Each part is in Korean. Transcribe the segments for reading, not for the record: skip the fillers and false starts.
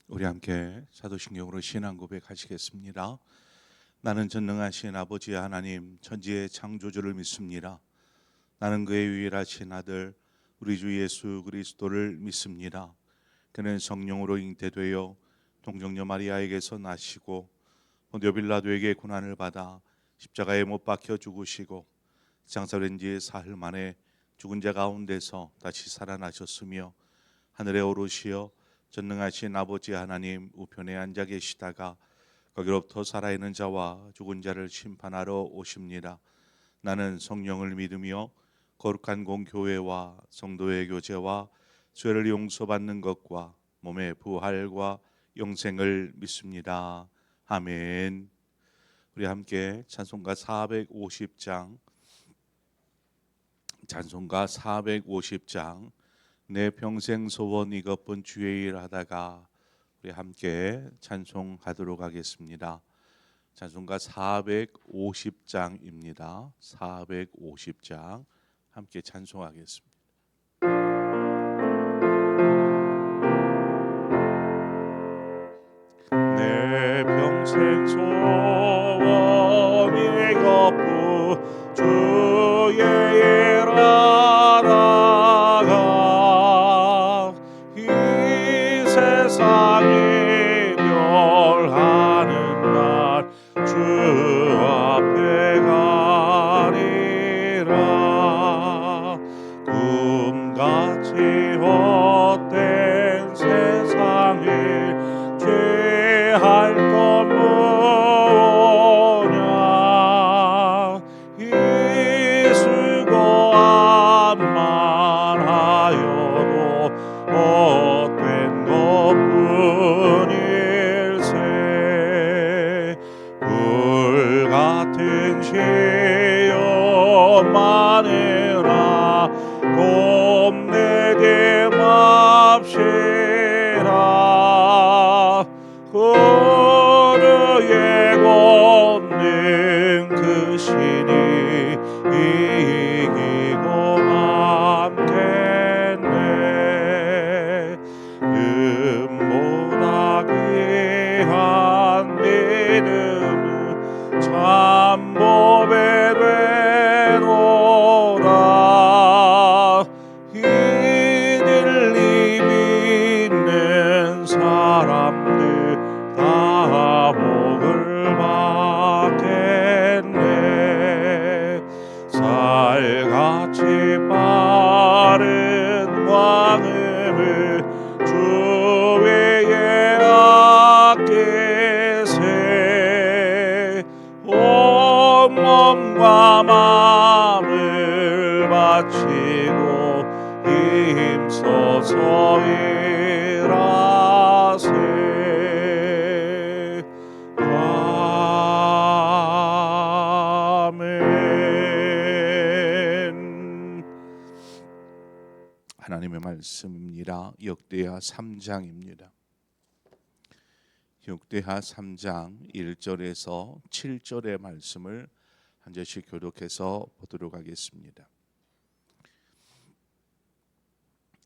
우리 함께 사도신경으로 신앙 고백하시겠습니다. 나는 전능하신 아버지 하나님 천지의 창조주를 믿습니다. 나는 그의 유일하신 아들 우리 주 예수 그리스도를 믿습니다. 그는 성령으로 잉태되어 동정녀 마리아에게서 나시고 본디오 빌라도에게 고난을 받아 십자가에 못 박혀 죽으시고 장사된 지 사흘 만에 죽은 자 가운데서 다시 살아나셨으며 하늘에 오르시어 전능하신 아버지 하나님 우편에 앉아 계시다가 거기로부터 살아있는 자와 죽은 자를 심판하러 오십니다. 나는 성령을 믿으며 거룩한 공교회와 성도의 교제와 죄를 용서받는 것과 몸의 부활과 영생을 믿습니다. 아멘. 우리 함께 찬송가 450장 내 평생 소원 이것뿐 주의 일 하다가 우리 함께 찬송하도록 하겠습니다. 찬송가 450장입니다. 450장 함께 찬송하겠습니다. 내 평생 소원 이것뿐 주의 일 하다가 이 세상이 멸하는 날 주 앞에 가리라. 꿈같이 헛된 세상에 죄할 것 뭐냐. 이 수고함만 하여도 헛된 것뿐일세. 불같은 시험만이라 곱내게 맙시라. 그르의 권능 그 신이 이기고 남겠네. 금보다 귀한 믿음은 참법에 되노라. 이들이 믿는 사람들 다 복을 받겠네. 살같이 빠른 왕음을 주 위에 아끼세. 온 몸과 마음을 바치고 힘써서 일하세. 아멘. 하나님의 말씀입니다. 역대하 3장입니다. 역대하 3장 1절에서 7절의 말씀을 한 절씩 교독해서 보도록 하겠습니다.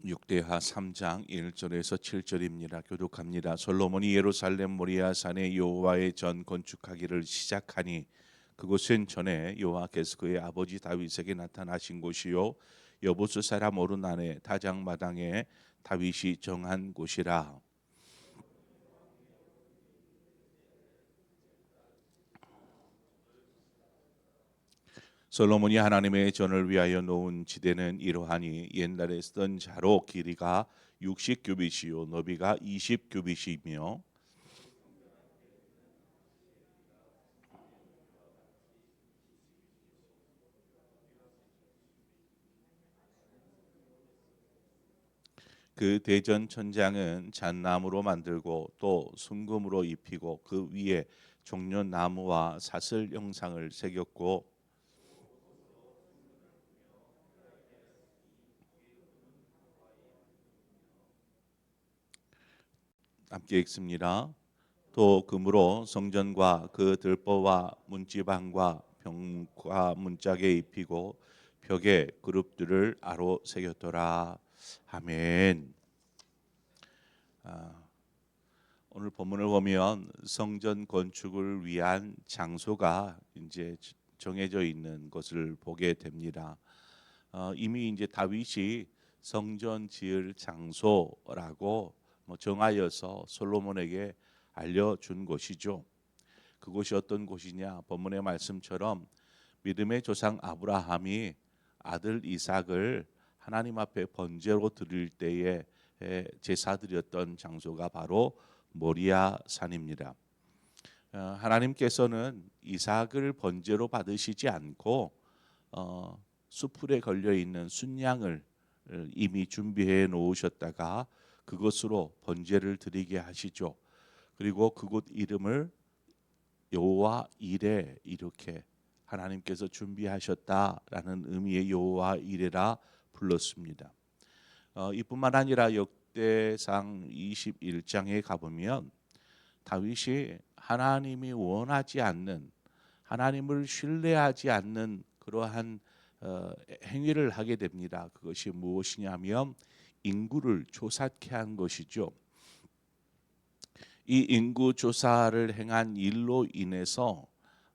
역대하 3장 1절에서 7절입니다. 교독합니다. 솔로몬이 예루살렘 모리아산에 여호와의 전 건축하기를 시작하니 그곳은 전에 여호와께서 그의 아버지 다윗에게 나타나신 곳이요 여부스 사람 오르난의 다장마당에 다윗이 정한 곳이라. 솔로몬이 하나님의 전을 위하여 놓은 지대는 이러하니 옛날에 쓰던 자로 길이가 60규빗이요 너비가 20규빗이며 그 대전 천장은 잣나무로 만들고 또 순금으로 입히고 그 위에 종려나무와 사슬 형상을 새겼고 함께 읽습니다. 또 금으로 성전과 그 들보와 문지방과 병과 문짝에 입히고 벽에 그룹들을 아로 새겼더라. 아멘. 본문을 보면 성전 건축을 위한 장소가 이제 정해져 있는 것을 보게 됩니다. 이미 이제 다윗이 성전 지을 장소라고 정하여서 솔로몬에게 알려준 것이죠. 그곳이 어떤 곳이냐? 본문의 말씀처럼 믿음의 조상 아브라함이 아들 이삭을 하나님 앞에 번제로 드릴 때에 제사 드렸던 장소가 바로 모리아 산입니다. 하나님께서는 이삭을 번제로 받으시지 않고 수풀에 걸려 있는 순양을 이미 준비해 놓으셨다가 그것으로 번제를 드리게 하시죠. 그리고 그곳 이름을 여호와 이레 이렇게 하나님께서 준비하셨다라는 의미의 여호와 이레라 불렀습니다. 이뿐만 아니라 역대상 21장에 가보면 다윗이 하나님이 원하지 않는, 하나님을 신뢰하지 않는 그러한 행위를 하게 됩니다. 그것이 무엇이냐면 인구를 조사케 한 것이죠. 이 인구 조사를 행한 일로 인해서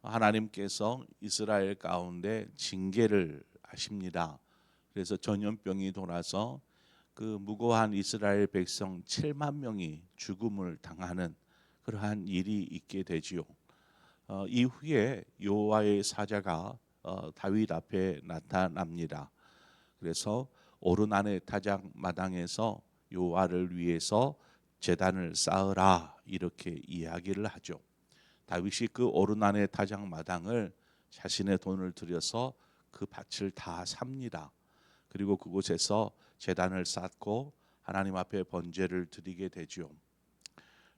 하나님께서 이스라엘 가운데 징계를 하십니다. 그래서 전염병이 돌아서 그 무고한 이스라엘 백성 7만 명이 죽음을 당하는 그러한 일이 있게 되지요. 이후에 여호와의 사자가 다윗 앞에 나타납니다. 그래서 오르난의 타작 마당에서 여호와를 위해서 제단을 쌓으라 이렇게 이야기를 하죠. 다윗이 그 오르난의 타작 마당을 자신의 돈을 들여서 그 밭을 다 삽니다. 그리고 그곳에서 제단을 쌓고 하나님 앞에 번제를 드리게 되죠.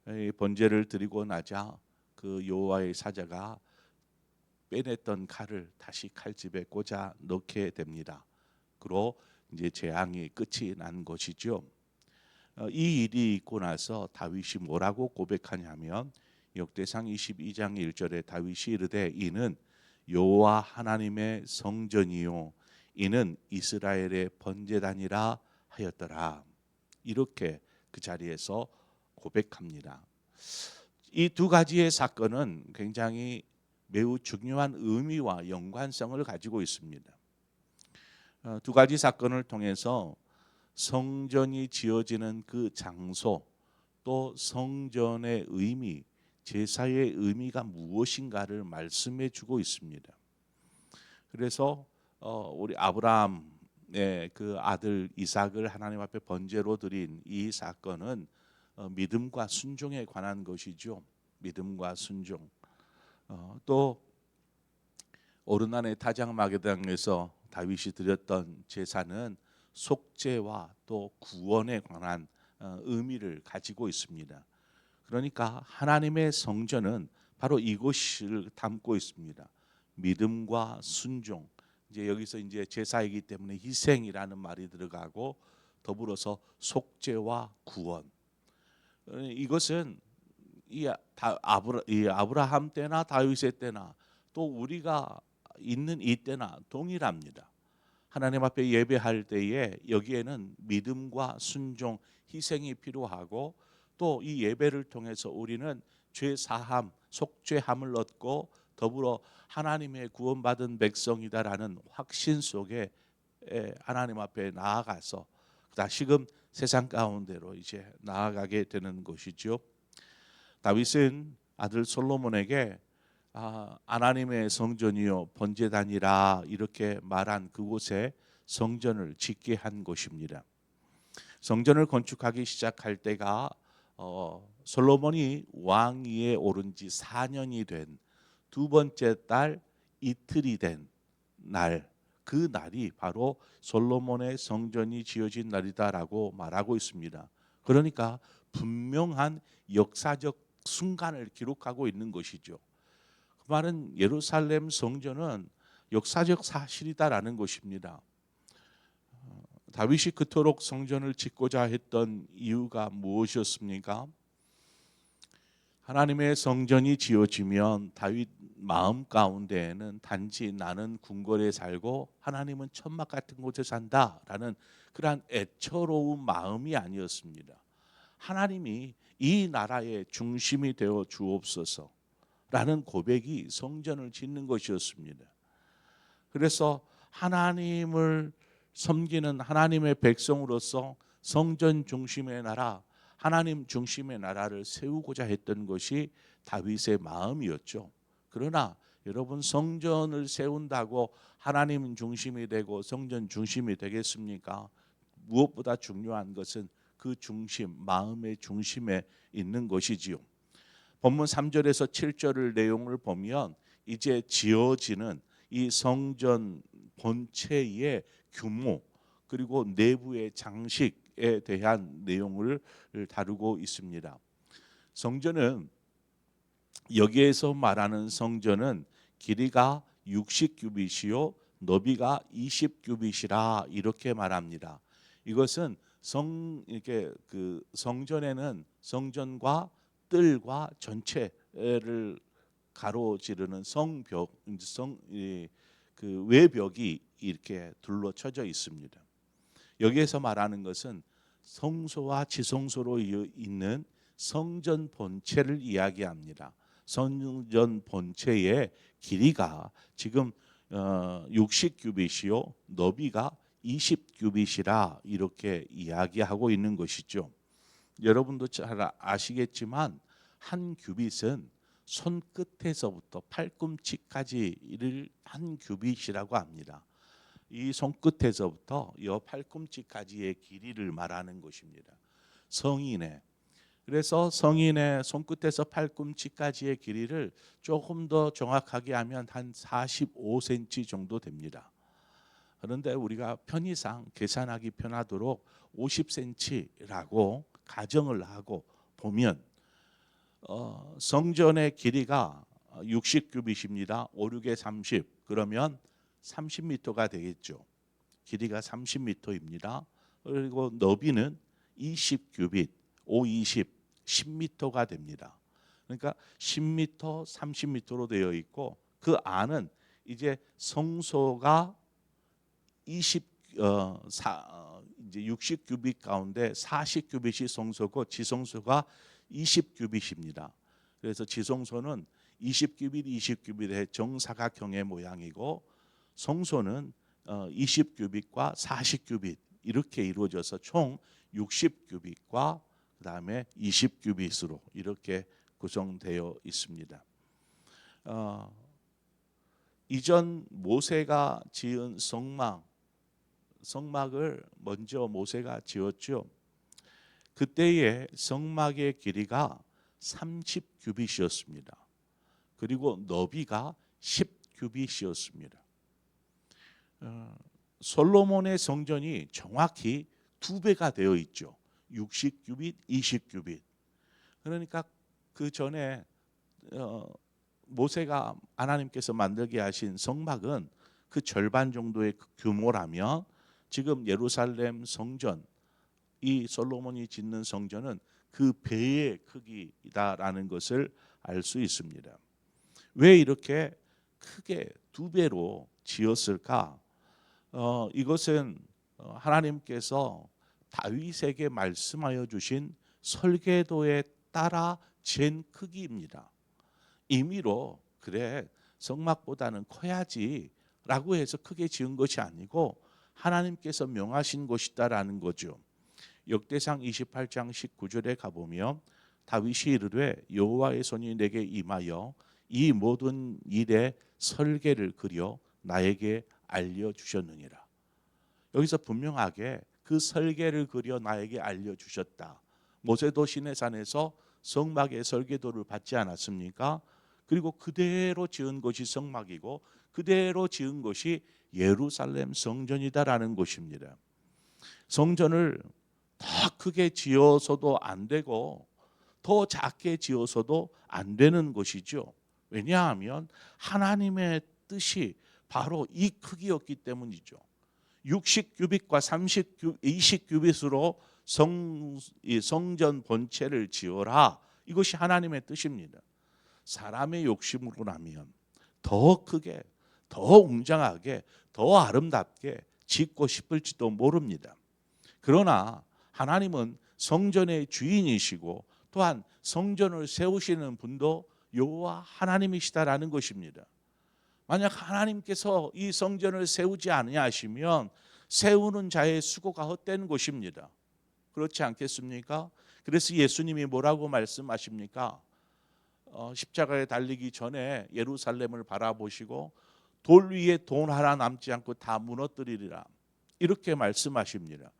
이 번제를 드리고 나자 그 여호와의 사자가 빼냈던 칼을 다시 칼집에 꽂아 넣게 됩니다. 그로 이제 재앙이 끝이 난 것이죠. 이 일이 있고 나서 다윗이 뭐라고 고백하냐면 역대상 22장 1절에 다윗이 이르되 이는 여호와 하나님의 성전이요 이는 이스라엘의 번제단이라 하였더라. 이렇게 그 자리에서 고백합니다. 이 두 가지의 사건은 굉장히 매우 중요한 의미와 연관성을 가지고 있습니다. 두 가지 사건을 통해서 성전이 지어지는 그 장소 또 성전의 의미, 제사의 의미가 무엇인가를 말씀해 주고 있습니다. 그래서 우리 아브라함의 그 아들 이삭을 하나님 앞에 번제로 드린 이 사건은 믿음과 순종에 관한 것이죠. 믿음과 순종. 또 오르난의 타작 마게당에서 다윗이 드렸던 제사는 속죄와 또 구원에 관한 의미를 가지고 있습니다. 그러니까 하나님의 성전은 바로 이것을 담고 있습니다. 믿음과 순종. 이제 여기서 이제 제사이기 때문에 희생이라는 말이 들어가고 더불어서 속죄와 구원. 이것은 이 아브라함 때나 다윗의 때나 또 우리가 있는 이 때나 동일합니다. 하나님 앞에 예배할 때에 여기에는 믿음과 순종, 희생이 필요하고 또 이 예배를 통해서 우리는 죄 사함, 속죄함을 얻고 더불어 하나님의 구원받은 백성이다라는 확신 속에 하나님 앞에 나아가서 다시금 세상 가운데로 이제 나아가게 되는 것이죠. 다윗은 아들 솔로몬에게 하나님의 성전이요 번제단이라 이렇게 말한 그곳에 성전을 짓게 한 것입니다. 성전을 건축하기 시작할 때가 솔로몬이 왕위에 오른 지 4년이 된 두 번째 달 이틀이 된 날, 그 날이 바로 솔로몬의 성전이 지어진 날이다라고 말하고 있습니다. 그러니까 분명한 역사적 순간을 기록하고 있는 것이죠. 그 말은 예루살렘 성전은 역사적 사실이다라는 것입니다. 다윗이 그토록 성전을 짓고자 했던 이유가 무엇이었습니까? 하나님의 성전이 지어지면 다윗 마음 가운데에는 단지 나는 궁궐에 살고 하나님은 천막 같은 곳에 산다라는 그러한 애처로운 마음이 아니었습니다. 하나님이 이 나라의 중심이 되어 주옵소서라는 고백이 성전을 짓는 것이었습니다. 그래서 하나님을 섬기는 하나님의 백성으로서 성전 중심의 나라, 하나님 중심의 나라를 세우고자 했던 것이 다윗의 마음이었죠. 그러나 여러분, 성전을 세운다고 하나님 중심이 되고 성전 중심이 되겠습니까? 무엇보다 중요한 것은 그 중심, 마음의 중심에 있는 것이지요. 본문 3절에서 7절 내용을 보면 이제 지어지는 이 성전 본체의 규모, 그리고 내부의 장식에 대한 내용을 다루고 있습니다. 성전은, 여기에서 말하는 성전은 길이가 60규빗이요 너비가 20규빗이라 이렇게 말합니다. 이것은 이렇게 그 성전에는 성전과 뜰과 전체를 가로지르는 그 외벽이 이렇게 둘러쳐져 있습니다. 여기에서 말하는 것은 성소와 지성소로 있는 성전 본체를 이야기합니다. 성전 본체의 길이가 지금 60규빗이요 너비가 20규빗이라 이렇게 이야기하고 있는 것이죠. 여러분도 잘 아시겠지만 한 규빗은 손끝에서부터 팔꿈치까지를 한 규빗이라고 합니다. 이 손끝에서부터 이 팔꿈치까지의 길이를 말하는 것입니다. 성인의, 그래서 성인의 손끝에서 팔꿈치까지의 길이를 조금 더 정확하게 하면 한 45cm 정도 됩니다. 그런데 우리가 편의상 계산하기 편하도록 50cm라고 가정을 하고 보면 성전의 길이가 60규빗입니다. 5, 6에 30, 그러면 30m가 되겠죠. 길이가 30m입니다. 그리고 너비는 20규빗, 5, 20, 10m가 됩니다. 그러니까 10m, 30m로 되어 있고 그 안은 이제 성소가 이제 60규빗 가운데 40규빗이 성소고 지성소가 20규빗입니다. 그래서 지성소는 20규빗, 20규빗의 정사각형의 모양이고 성소는 20규빗과 40규빗 이렇게 이루어져서 총 60규빗과 그다음에 20규빗으로 이렇게 구성되어 있습니다. 이전 모세가 지은 성막을 먼저 모세가 지었죠. 그때의 성막의 길이가 30규빗이었습니다. 그리고 너비가 10규빗이었습니다. 솔로몬의 성전이 정확히 2배가 되어 있죠. 60규빗, 20규빗. 그러니까 그 전에 모세가 하나님께서 만들게 하신 성막은 그 절반 정도의 규모라면 지금 예루살렘 성전, 이 솔로몬이 짓는 성전은 그 배의 크기다라는 것을 알 수 있습니다. 왜 이렇게 크게 2배로 지었을까? 이것은 하나님께서 다윗에게 말씀하여 주신 설계도에 따라 잰 크기입니다. 임의로 그래 성막보다는 커야지라고 해서 크게 지은 것이 아니고 하나님께서 명하신 것이다라는 거죠. 역대상 28장 19절에 가보면 다윗이 이르되 여호와의 손이 내게 임하여 이 모든 일의 설계를 그려 나에게 알려주셨느니라. 여기서 분명하게 그 설계를 그려 나에게 알려주셨다. 모세도 시내산에서 성막의 설계도를 받지 않았습니까? 그리고 그대로 지은 것이 성막이고 그대로 지은 것이 예루살렘 성전이다라는 것입니다. 성전을 더 크게 지어서도 안 되고 더 작게 지어서도 안 되는 것이죠. 왜냐하면 하나님의 뜻이 바로 이 크기였기 때문이죠. 60규빗과 20규빗으로 성전 본체를 지어라. 이것이 하나님의 뜻입니다. 사람의 욕심으로 나면 더 크게, 더 웅장하게, 더 아름답게 짓고 싶을지도 모릅니다. 그러나 하나님은 성전의 주인이시고 또한 성전을 세우시는 분도 여호와 하나님이시다라는 것입니다. 만약 하나님께서 이 성전을 세우지 아니하시면 세우는 자의 수고가 헛된 것입니다. 그렇지 않겠습니까? 그래서 예수님이 뭐라고 말씀하십니까? 십자가에 달리기 전에 예루살렘을 바라보시고 돌 위에 돈 하나 남지 않고 다 무너뜨리리라, 이렇게 말씀하십니다.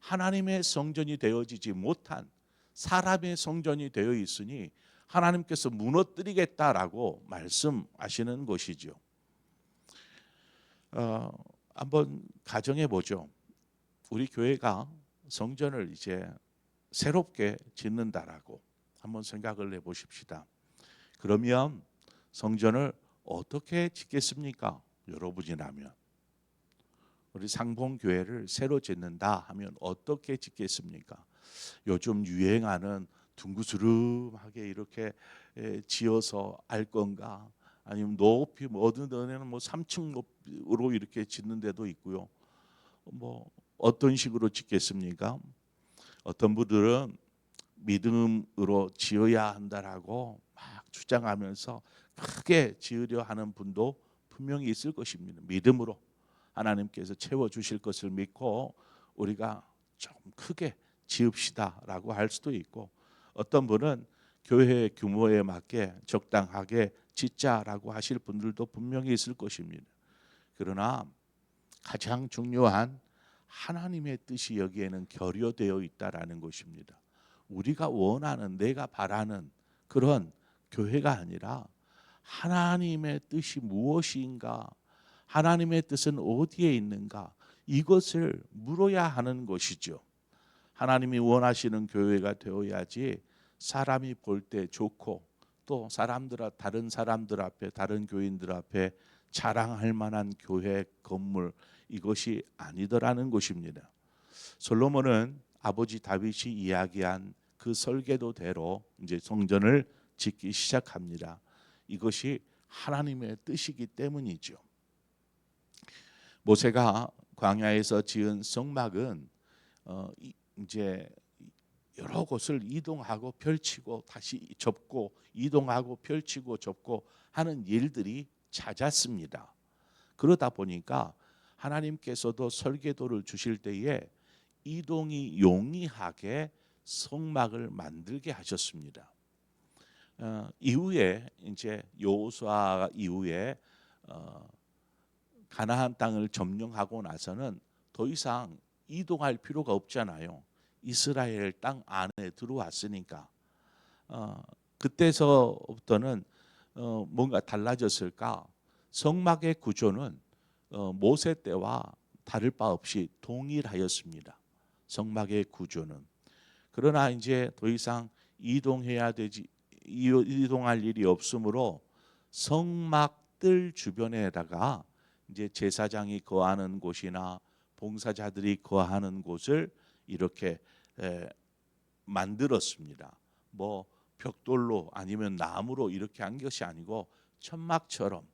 하나님의 성전이 되어지지 못한 사람의 성전이 되어 있으니 하나님께서 무너뜨리겠다라고 말씀하시는 것이죠. 한번 가정해 보죠. 우리 교회가 성전을 이제 새롭게 짓는다라고 한번 생각을 해보십시다. 그러면 성전을 어떻게 짓겠습니까? 여러분이라면 우리 상봉교회를 새로 짓는다 하면 어떻게 짓겠습니까? 요즘 유행하는 둥그스름하게 이렇게 지어서 알 건가? 아니면 높이 어느 데는 3층으로 이렇게 짓는 데도 있고요. 어떤 식으로 짓겠습니까? 어떤 분들은 믿음으로 지어야 한다라고 막 주장하면서 크게 지으려 하는 분도 분명히 있을 것입니다. 믿음으로 하나님께서 채워주실 것을 믿고 우리가 좀 크게 지읍시다라고 할 수도 있고, 어떤 분은 교회 규모에 맞게 적당하게 짓자라고 하실 분들도 분명히 있을 것입니다. 그러나 가장 중요한 하나님의 뜻이 여기에는 결여되어 있다라는 것입니다. 우리가 원하는, 내가 바라는 그런 교회가 아니라 하나님의 뜻이 무엇인가, 하나님의 뜻은 어디에 있는가, 이것을 물어야 하는 것이죠. 하나님이 원하시는 교회가 되어야지 사람이 볼 때 좋고 또 다른 사람들 앞에, 다른 교인들 앞에 자랑할 만한 교회 건물, 이것이 아니더라는 것입니다. 솔로몬은 아버지 다윗이 이야기한 그 설계도대로 이제 성전을 짓기 시작합니다. 이것이 하나님의 뜻이기 때문이죠. 모세가 광야에서 지은 성막은 이제 여러 곳을 이동하고 펼치고 다시 접고 이동하고 펼치고 접고 하는 일들이 잦았습니다. 그러다 보니까 하나님께서도 설계도를 주실 때에 이동이 용이하게 성막을 만들게 하셨습니다. 이후에 이제 여호수아 이후에 가나안 땅을 점령하고 나서는 더 이상 이동할 필요가 없잖아요. 이스라엘 땅 안에 들어왔으니까. 그때서부터는 뭔가 달라졌을까? 성막의 구조는 모세 때와 다를 바 없이 동일하였습니다. 성막의 구조는. 그러나 이제 더 이상 이동할 일이 없으므로 성막들 주변에다가 이제 제사장이 거하는 곳이나 봉사자들이 거하는 곳을 이렇게 만들었습니다. 벽돌로 아니면 나무로 이렇게 한 것이 아니고 천막처럼,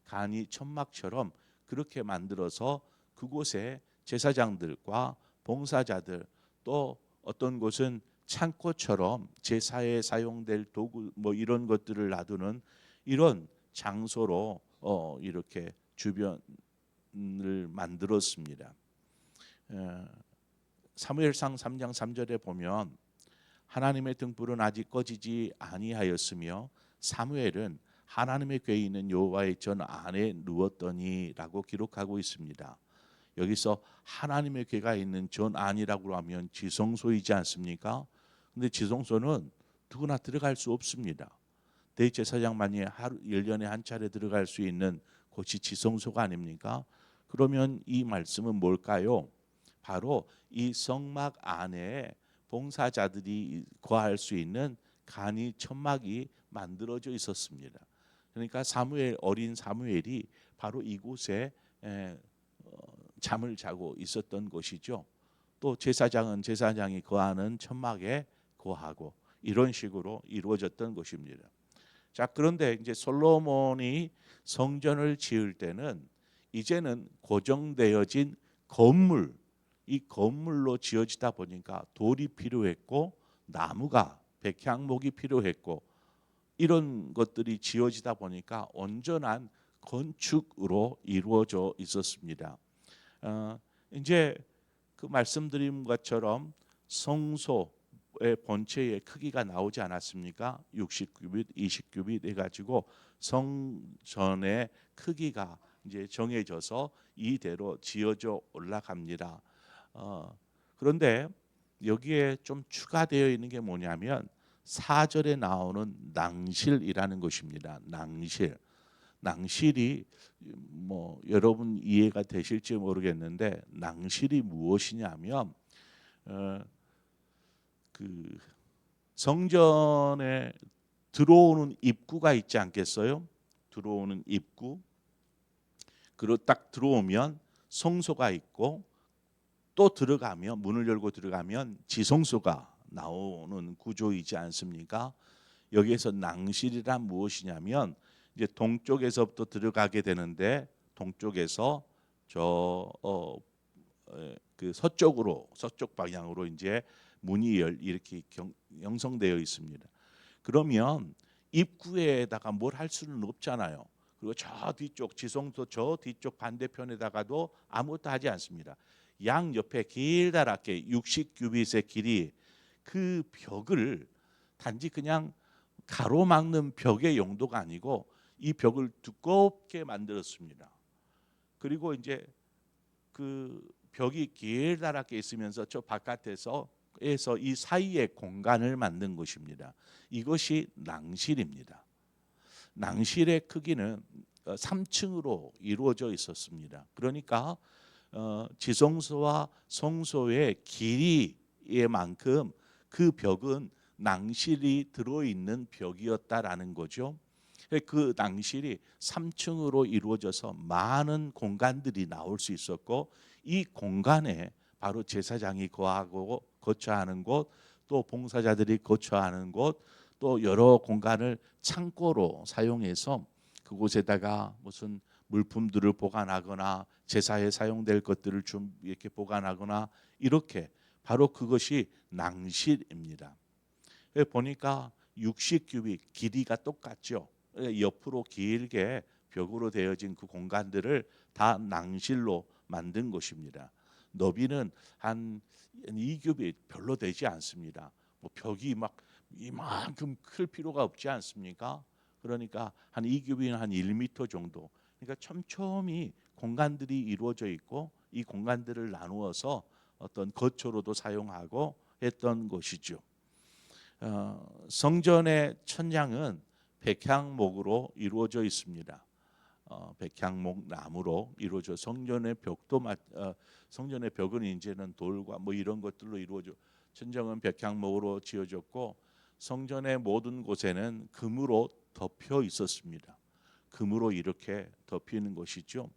간이 천막처럼 그렇게 만들어서 그곳에 제사장들과 봉사자들, 또 어떤 곳은 창고처럼 제사에 사용될 도구 이런 것들을 놔두는 이런 장소로 이렇게 주변을 만들었습니다. 사무엘상 3장 3절에 보면 하나님의 등불은 아직 꺼지지 아니하였으며 사무엘은 하나님의 궤에 있는 여호와의 전 안에 누웠더니라고 기록하고 있습니다. 여기서 하나님의 궤가 있는 전 안이라고 하면 지성소이지 않습니까? 근데 지성소는 누구나 들어갈 수 없습니다. 대제사장만이 1년에 한 차례 들어갈 수 있는 곳이 지성소가 아닙니까? 그러면 이 말씀은 뭘까요? 바로 이 성막 안에 봉사자들이 거할 수 있는 간이 천막이 만들어져 있었습니다. 그러니까 어린 사무엘이 바로 이곳에 잠을 자고 있었던 것이죠. 또 제사장은 제사장이 거하는 천막에 거하고 이런 식으로 이루어졌던 것입니다. 자, 그런데 이제 솔로몬이 성전을 지을 때는 이제는 고정되어진 건물, 이 건물로 지어지다 보니까 돌이 필요했고 나무가 백향목이 필요했고 이런 것들이 지어지다 보니까 온전한 건축으로 이루어져 있었습니다. 이제 그 말씀드린 것처럼 성소의 본체의 크기가 나오지 않았습니까? 60규빗, 20규빗 해가지고 성전의 크기가 이제 정해져서 이대로 지어져 올라갑니다. 그런데 여기에 좀 추가되어 있는 게 뭐냐면 4절에 나오는 낭실이라는 것입니다. 낭실이 뭐 여러분 이해가 되실지 모르겠는데 낭실이 무엇이냐면 그 성전에 들어오는 입구가 있지 않겠어요? 들어오는 입구. 그리고 딱 들어오면 성소가 있고 또 들어가면 문을 열고 들어가면 지성소가 나오는 구조이지 않습니까? 여기에서 낭실이란 무엇이냐면 이제 동쪽에서부터 들어가게 되는데 동쪽에서 그 서쪽 방향으로 이제 문이 이렇게 형성되어 있습니다. 그러면 입구에다가 뭘 할 수는 없잖아요. 그리고 저 뒤쪽 지성소 저 뒤쪽 반대편에다가도 아무것도 하지 않습니다. 양 옆에 길다랗게 60규빗의 길이 그 벽을 단지 그냥 가로막는 벽의 용도가 아니고 이 벽을 두껍게 만들었습니다. 그리고 이제 그 벽이 길다랗게 있으면서 저 바깥에서 이 사이에 공간을 만든 것입니다. 이것이 낭실입니다. 낭실의 크기는 3층으로 이루어져 있었습니다. 그러니까 지성소와 성소의 길이에만큼 그 벽은 낭실이 들어있는 벽이었다라는 거죠. 그 낭실이 3층으로 이루어져서 많은 공간들이 나올 수 있었고 이 공간에 바로 제사장이 거처하는 곳, 또 봉사자들이 거처하는 곳, 또 여러 공간을 창고로 사용해서 그곳에다가 무슨 물품들을 보관하거나 제사에 사용될 것들을 좀 이렇게 보관하거나 이렇게 바로 그것이 낭실입니다. 보니까 60규빗 길이가 똑같죠. 옆으로 길게 벽으로 되어진 그 공간들을 다 낭실로 만든 것입니다. 너비는 한 2규빗 별로 되지 않습니다. 뭐 벽이 막 이만큼 클 필요가 없지 않습니까? 그러니까 한 2규빗 한 1m 정도. 그러니까 촘촘히 공간들이 이루어져 있고 이 공간들을 나누어서 어떤 거처로도 사용하고 했던 것이죠. 성전의 천장은 백향목으로 이루어져 있습니다. 백향목 나무로 이루어져 성전의 벽은 이제는 돌과 뭐 이런 것들로 이루어져 천장은 백향목으로 지어졌고 성전의 모든 곳에는 금으로 덮여 있었습니다. 금으로 이렇게 덮이는 것이죠.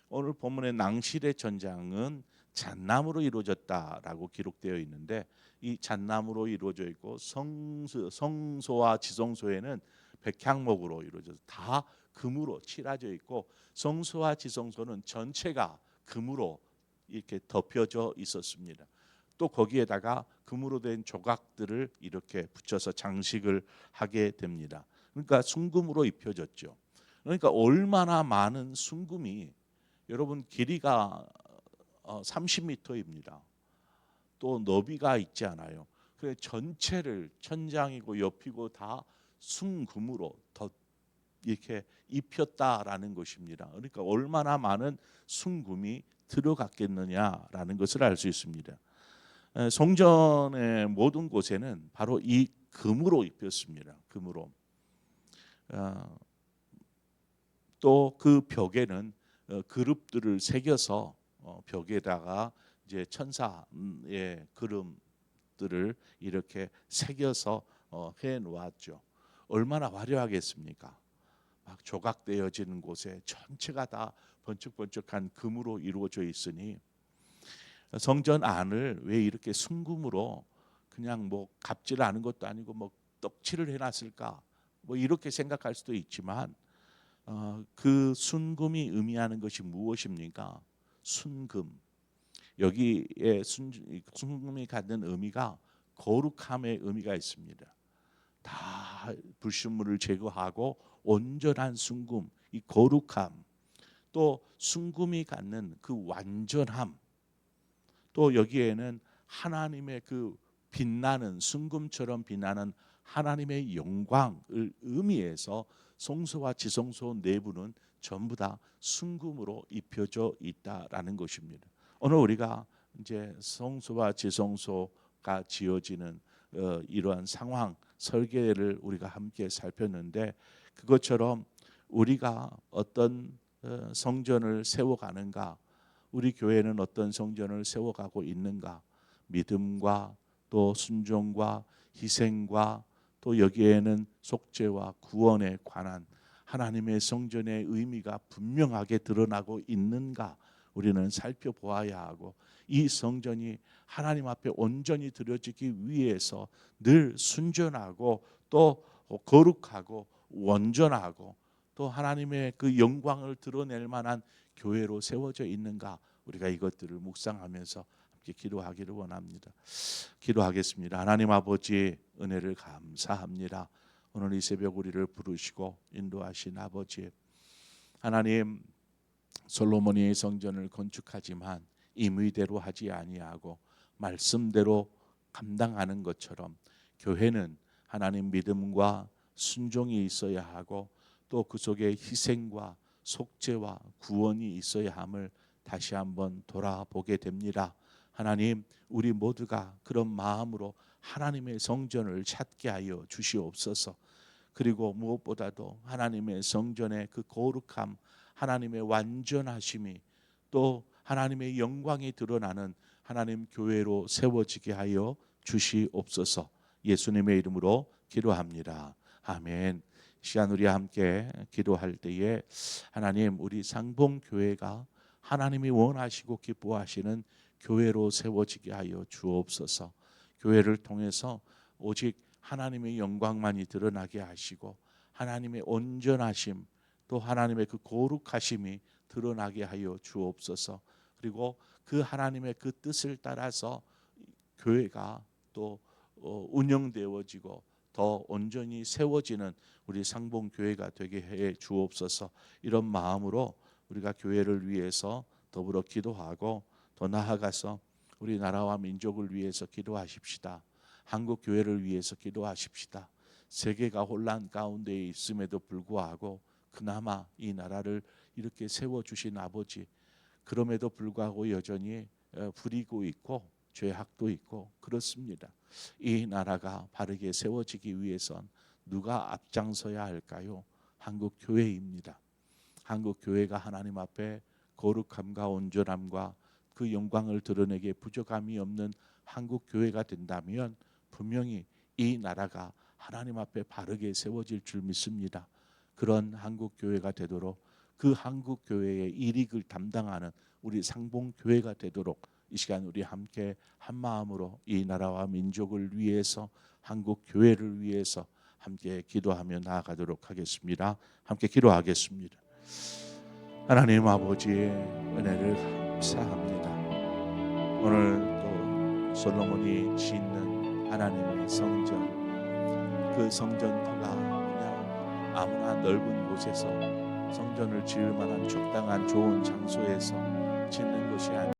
오늘 본문의 낭실의 천장은 잣나무로 이루어졌다라고 기록되어 있는데 이 잣나무로 이루어져 있고 성소와 지성소에는 백향목으로 이루어져서 다 금으로 칠하져 있고 성소와 지성소는 전체가 금으로 이렇게 덮여져 있었습니다. 또 거기에다가 금으로 된 조각들을 이렇게 붙여서 장식을 하게 됩니다. 그러니까 순금으로 입혀졌죠. 그러니까 얼마나 많은 순금이 여러분 길이가 30m입니다. 또 너비가 있지 않아요. 그래 전체를 천장이고 옆이고 다 순금으로 이렇게 입혔다라는 것입니다. 그러니까 얼마나 많은 순금이 들어갔겠느냐라는 것을 알 수 있습니다. 성전의 모든 곳에는 바로 이 금으로 입혔습니다. 금으로. 또 그 벽에는 그룹들을 새겨서 벽에다가 이제 천사의 그림들을 이렇게 새겨서 해 놓았죠. 얼마나 화려하겠습니까? 막 조각되어지는 곳에 전체가 다 번쩍번쩍한 금으로 이루어져 있으니 성전 안을 왜 이렇게 순금으로 그냥 뭐 갑질 않은 것도 아니고 뭐 떡칠을 해놨을까? 뭐 이렇게 생각할 수도 있지만 그 순금이 의미하는 것이 무엇입니까? 순금. 여기에 순금이 갖는 의미가 거룩함의 의미가 있습니다. 다 불순물을 제거하고 온전한 순금, 이 거룩함, 또 순금이 갖는 그 완전함, 또 여기에는 하나님의 그 빛나는 순금처럼 빛나는 하나님의 영광을 의미해서 성소와 지성소 내부는 전부 다 순금으로 입혀져 있다라는 것입니다. 오늘 우리가 이제 성소와 지성소가 지어지는 이러한 상황 설계를 우리가 함께 살폈는데, 그것처럼 우리가 어떤 성전을 세워가는가, 우리 교회는 어떤 성전을 세워가고 있는가, 믿음과 또 순종과 희생과 또 여기에는 속죄와 구원에 관한 하나님의 성전의 의미가 분명하게 드러나고 있는가 우리는 살펴보아야 하고, 이 성전이 하나님 앞에 온전히 드려지기 위해서 늘 순전하고 또 거룩하고 온전하고 또 하나님의 그 영광을 드러낼 만한 교회로 세워져 있는가, 우리가 이것들을 묵상하면서 함께 기도하기를 원합니다. 기도하겠습니다. 하나님 아버지, 은혜를 감사합니다. 오늘 이 새벽 우리를 부르시고 인도하신 아버지 하나님, 솔로몬이 성전을 건축하지만 임의대로 하지 아니하고 말씀대로 감당하는 것처럼 교회는 하나님 믿음과 순종이 있어야 하고 또 그 속에 희생과 속죄와 구원이 있어야 함을 다시 한번 돌아보게 됩니다. 하나님, 우리 모두가 그런 마음으로 하나님의 성전을 찾게 하여 주시옵소서. 그리고 무엇보다도 하나님의 성전의 그 거룩함, 하나님의 완전하심이 또 하나님의 영광이 드러나는 하나님 교회로 세워지게 하여 주시옵소서. 예수님의 이름으로 기도합니다. 아멘. 시간 우리 함께 기도할 때에 하나님, 우리 상봉교회가 하나님이 원하시고 기뻐하시는 교회로 세워지게 하여 주옵소서. 교회를 통해서 오직 하나님의 영광만이 드러나게 하시고 하나님의 온전하심 또 하나님의 그 거룩하심이 드러나게 하여 주옵소서. 그리고 그 하나님의 그 뜻을 따라서 교회가 또 운영되어지고 더 온전히 세워지는 우리 상봉교회가 되게 해 주옵소서. 이런 마음으로 우리가 교회를 위해서 더불어 기도하고 더 나아가서 우리 나라와 민족을 위해서 기도하십시다. 한국 교회를 위해서 기도하십시다. 세계가 혼란 가운데 있음에도 불구하고 그나마 이 나라를 이렇게 세워주신 아버지, 그럼에도 불구하고 여전히 불이고 있고 죄악도 있고 그렇습니다. 이 나라가 바르게 세워지기 위해선 누가 앞장서야 할까요? 한국 교회입니다. 한국 교회가 하나님 앞에 거룩함과 온전함과 그 영광을 드러내게 부족함이 없는 한국 교회가 된다면 분명히 이 나라가 하나님 앞에 바르게 세워질 줄 믿습니다. 그런 한국 교회가 되도록, 그 한국 교회의 일익을 담당하는 우리 상봉 교회가 되도록 이 시간 우리 함께 한 마음으로 이 나라와 민족을 위해서, 한국 교회를 위해서 함께 기도하며 나아가도록 하겠습니다. 함께 기도하겠습니다. 하나님 아버지, 은혜를 감사합니다. 오늘 또 솔로몬이 짓는 하나님의 성전, 그 성전터가 그냥 아무나 넓은 곳에서 성전을 지을 만한 적당한 좋은 장소에서 짓는 것이 아니라